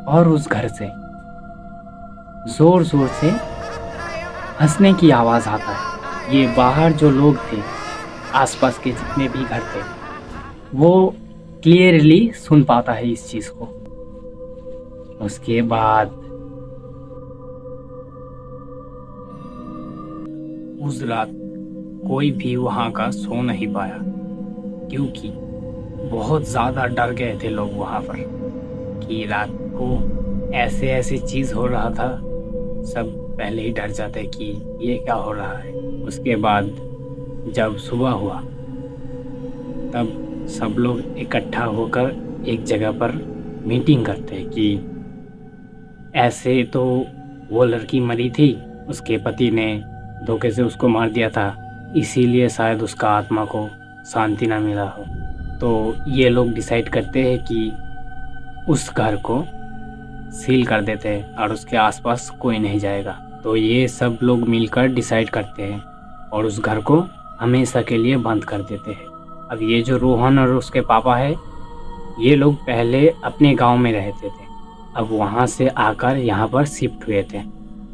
और उस घर से जोर जोर से हंसने की आवाज़ आता है। ये बाहर जो लोग थे, आसपास के जितने भी घर थे, वो क्लियरली सुन पाता है इस चीज़ को। उसके बाद उस रात कोई भी वहाँ का सो नहीं पाया, क्योंकि बहुत ज़्यादा डर गए थे लोग वहाँ पर कि रात को ऐसे ऐसे चीज़ हो रहा था। सब पहले ही डर जाते कि ये क्या हो रहा है। उसके बाद जब सुबह हुआ तब सब लोग इकट्ठा होकर एक जगह पर मीटिंग करते हैं कि ऐसे तो वो लड़की मरी थी, उसके पति ने धोखे से उसको मार दिया था, इसीलिए शायद उसका आत्मा को शांति ना मिला हो। तो ये लोग डिसाइड करते हैं कि उस घर को सील कर देते हैं और उसके आसपास कोई नहीं जाएगा। तो ये सब लोग मिलकर डिसाइड करते हैं और उस घर को हमेशा के लिए बंद कर देते हैं। अब ये जो रोहन और उसके पापा है, ये लोग पहले अपने गांव में रहते थे, अब वहाँ से आकर यहाँ पर शिफ्ट हुए थे।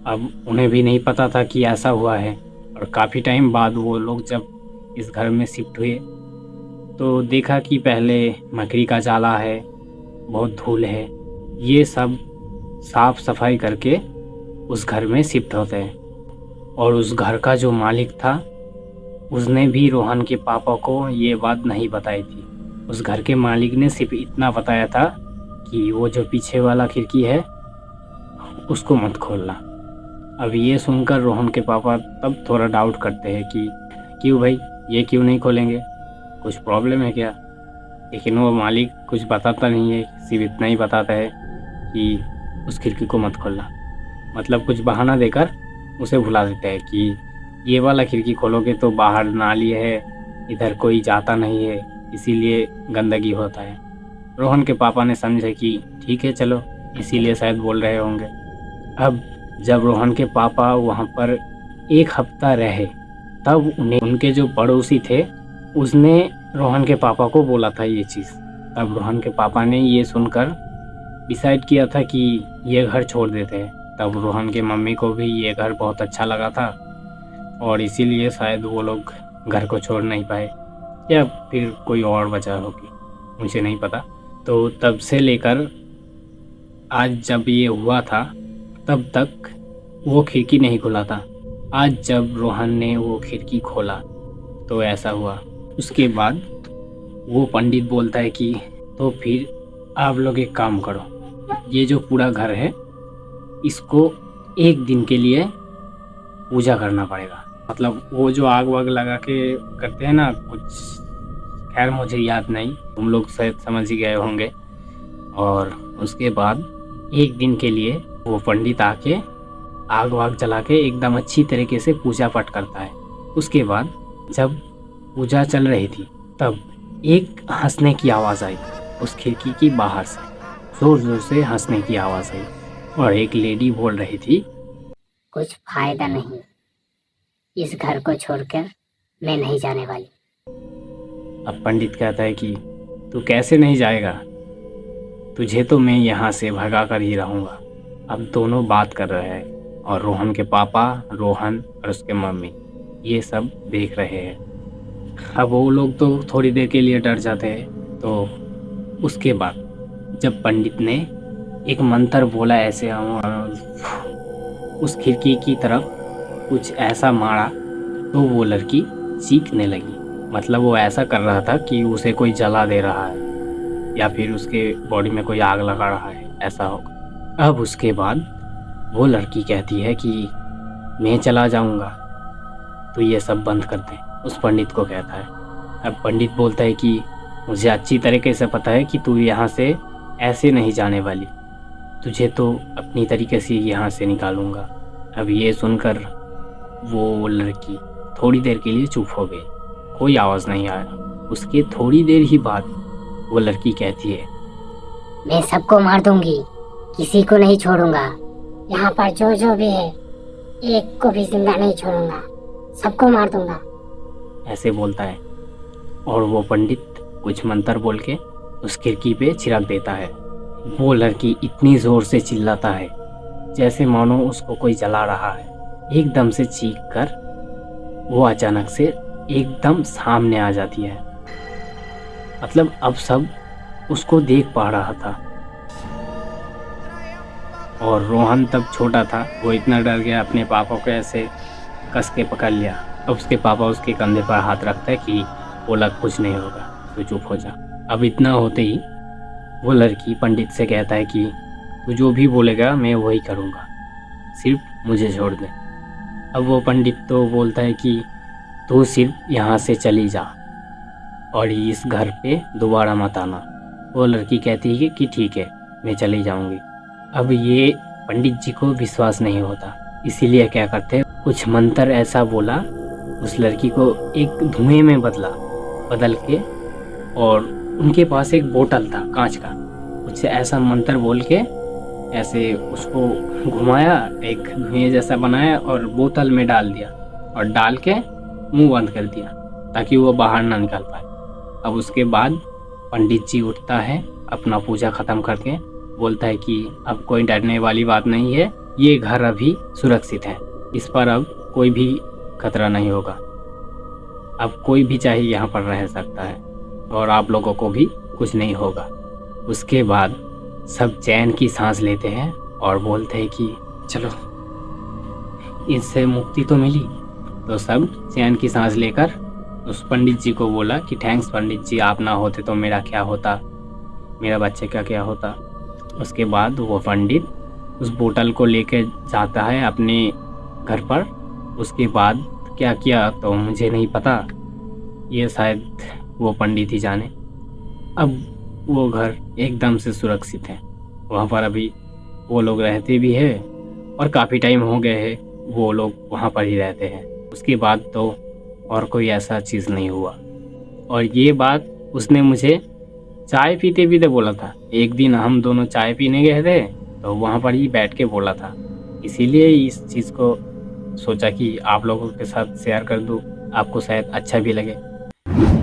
अब उन्हें भी नहीं पता था कि ऐसा हुआ है, और काफ़ी टाइम बाद वो लोग जब इस घर में शिफ्ट हुए तो देखा कि पहले मकड़ी का जाला है, बहुत धूल है। ये सब साफ सफाई करके उस घर में शिफ्ट होते हैं। और उस घर का जो मालिक था, उसने भी रोहन के पापा को ये बात नहीं बताई थी। उस घर के मालिक ने सिर्फ इतना बताया था कि वो जो पीछे वाला खिड़की है उसको मत खोलना। अब ये सुनकर रोहन के पापा तब थोड़ा डाउट करते हैं कि क्यों भाई, ये क्यों नहीं खोलेंगे, कुछ प्रॉब्लम है क्या। लेकिन वो मालिक कुछ बताता नहीं है, सिर्फ इतना ही बताता है कि उस खिड़की को मत खोलना। मतलब कुछ बहाना देकर उसे भुला देते हैं कि ये वाला खिड़की खोलोगे तो बाहर नाली है, इधर कोई जाता नहीं है, इसीलिए गंदगी होता है। रोहन के पापा ने समझा कि ठीक है चलो, इसीलिए शायद बोल रहे होंगे। अब जब रोहन के पापा वहाँ पर एक हफ्ता रहे, तब उन्हें उनके जो पड़ोसी थे उसने रोहन के पापा को बोला था ये चीज़। तब रोहन के पापा ने ये सुनकर डिसाइड किया था कि ये घर छोड़ देते हैं। तब रोहन के मम्मी को भी ये घर बहुत अच्छा लगा था और इसीलिए शायद वो लोग घर को छोड़ नहीं पाए, या फिर कोई और वजह होगी, मुझे नहीं पता। तो तब से लेकर आज जब ये हुआ था तब तक वो खिड़की नहीं खुला था। आज जब रोहन ने वो खिड़की खोला तो ऐसा हुआ। उसके बाद वो पंडित बोलता है कि तो फिर आप लोग एक काम करो, ये जो पूरा घर है इसको एक दिन के लिए पूजा करना पड़ेगा। मतलब वो जो आग वाग लगा के करते हैं ना कुछ, खैर मुझे याद नहीं, तुम लोग शायद समझ ही गए होंगे। और उसके बाद एक दिन के लिए वो पंडित आके आग वाग जला के एकदम अच्छी तरीके से पूजा पाठ करता है। उसके बाद जब पूजा चल रही थी तब एक हंसने की आवाज़ आई उस खिड़की की बाहर से, जोर जोर से हंसने की आवाज़ आई और एक लेडी बोल रही थी, कुछ फायदा नहीं, इस घर को छोड़कर मैं नहीं जाने वाली। अब पंडित कहता है कि तू कैसे नहीं जाएगा, तुझे तो मैं यहाँ से भगा कर ही रहूँगा। अब दोनों बात कर रहे हैं और रोहन के पापा, रोहन और उसके मम्मी ये सब देख रहे हैं। अब वो लोग तो थोड़ी देर के लिए डर जाते हैं। तो उसके बाद जब पंडित ने एक मंत्र बोला ऐसे, उस खिड़की की तरफ कुछ ऐसा मारा तो वो लड़की चीखने लगी। मतलब वो ऐसा कर रहा था कि उसे कोई जला दे रहा है या फिर उसके बॉडी में कोई आग लगा रहा है, ऐसा होगा। अब उसके बाद वो लड़की कहती है कि मैं चला जाऊंगा, तो ये सब बंद कर दे, उस पंडित को कहता है। अब पंडित बोलता है कि मुझे अच्छी तरीके से पता है कि तू यहाँ से ऐसे नहीं जाने वाली, तुझे तो अपनी तरीके से यहाँ से निकालूंगा। अब ये सुनकर वो लड़की थोड़ी देर के लिए चुप हो गई, कोई आवाज़ नहीं आया। उसके थोड़ी देर ही बाद वो लड़की कहती है, मैं सबको मार दूंगी, किसी को नहीं छोड़ूंगा। यहाँ पर जो जो भी है एक को भी जिंदा नहीं छोड़ूंगा, सबको मार दूंगा। ऐसे बोलता है। और वो पंडित कुछ मंत्र बोल के उस खिड़की पे छिड़क देता है। वो लड़की इतनी ज़ोर से चिल्लाता है जैसे मानो उसको कोई जला रहा है। एकदम से चीख कर वो अचानक से एकदम सामने आ जाती है। मतलब अब सब उसको देख पा रहा था और रोहन तब छोटा था, वो इतना डर गया, अपने पापा को ऐसे कस के पकड़ लिया। अब उसके पापा उसके कंधे पर हाथ रखते हैं कि बोला कुछ नहीं होगा, तो चुप हो जा। अब इतना होते ही वो लड़की पंडित से कहता है कि तू जो भी बोलेगा मैं वही करूँगा, सिर्फ मुझे छोड़ दे। अब वो पंडित तो बोलता है कि तू सिर्फ यहाँ से चली जा और इस घर पे दोबारा मत आना। वो लड़की कहती है कि ठीक है, मैं चली जाऊँगी। अब ये पंडित जी को विश्वास नहीं होता, इसीलिए क्या करते हैं, कुछ मंत्र ऐसा बोला, उस लड़की को एक धुएं में बदल के, और उनके पास एक बोतल था कांच का, कुछ ऐसा मंत्र बोल के ऐसे उसको घुमाया, एक धुएं जैसा बनाया और बोतल में डाल दिया और डाल के मुंह बंद कर दिया ताकि वो बाहर ना निकल पाए। अब उसके बाद पंडित जी उठता है अपना पूजा ख़त्म करके, बोलता है कि अब कोई डरने वाली बात नहीं है, ये घर अभी सुरक्षित है, इस पर अब कोई भी खतरा नहीं होगा, अब कोई भी चाहे यहाँ पर रह सकता है और आप लोगों को भी कुछ नहीं होगा। उसके बाद सब चैन की सांस लेते हैं और बोलते हैं कि चलो इससे मुक्ति तो मिली। तो सब चैन की सांस लेकर उस पंडित जी को बोला कि थैंक्स पंडित जी, आप ना होते तो मेरा क्या होता, मेरा बच्चे का क्या होता। उसके बाद वो पंडित उस बोतल को लेकर जाता है अपने घर पर। उसके बाद क्या किया तो मुझे नहीं पता, ये शायद वो पंडित ही जाने। अब वो घर एकदम से सुरक्षित है, वहाँ पर अभी वो लोग रहते भी हैं और काफ़ी टाइम हो गए हैं वो लोग वहाँ पर ही रहते हैं। उसके बाद तो और कोई ऐसा चीज़ नहीं हुआ। और ये बात उसने मुझे चाय पीते पीते बोला था। एक दिन हम दोनों चाय पीने गए थे तो वहाँ पर ही बैठ के बोला था, इसीलिए इस चीज़ को सोचा कि आप लोगों के साथ शेयर कर दूँ, आपको शायद अच्छा भी लगे।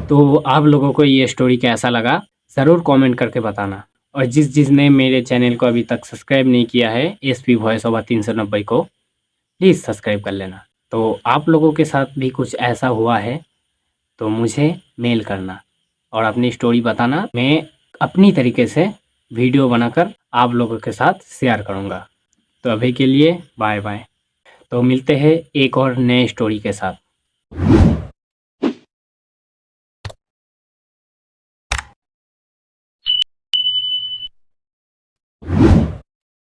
तो आप लोगों को ये स्टोरी कैसा लगा ज़रूर कमेंट करके बताना। और जिसने मेरे चैनल को अभी तक सब्सक्राइब नहीं किया है एसपी वॉइस ओवर 390 को, प्लीज़ सब्सक्राइब कर लेना। तो आप लोगों के साथ भी कुछ ऐसा हुआ है तो मुझे मेल करना और अपनी स्टोरी बताना, मैं अपनी तरीके से वीडियो बनाकर आप लोगों के साथ शेयर करूँगा। तो अभी के लिए बाय बाय। तो मिलते हैं एक और नए स्टोरी के साथ।